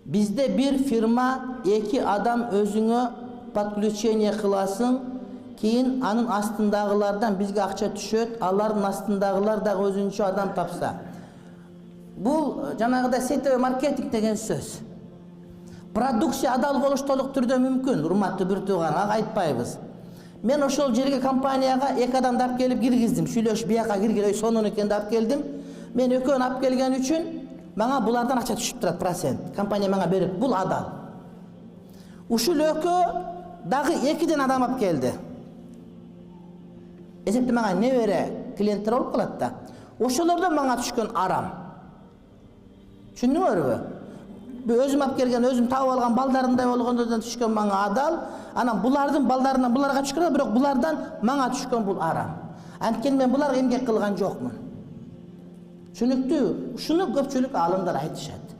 Bizde bir firma 2 adam özüne подключение kılasın, keyin anın astındagılardan bizge akça düşöt, алардын астындагылар да özünçө adam tapsa. Bu janagıda сетевой маркетинг деген söz. Продукция адал болуш толук түрдө мүмкүн, урматтуу бир тууган, ага айтпайбыз. Мен ошол жерге компанияга 2 адамды алып келип киргиздим, сүйлөшүп бияка киргиле сонун экенди алып келдим. Мен экөөнү алып келген үчүн мага булардан акча түшүп турат, процент. Компания мага берип, бул адал. Ушул экөө дагы 2ден адам алып келди. Эсепте мага не бере клиенттер болуп калат да. Ошолордон мага түшкөн арам. Түшүндүңөрбү? Өзүм алып келген, өзүм таап алган балдарындай болгондордон түшкөн мага адал. Анан булардын балдарынан буларга түшкөн, бирок булардан мага түшкөн бул арам. Анткени мен буларга эмгек кылган жокмун. Түшүнүктүү? Ушуну көпчүлүк алымдар айтышат.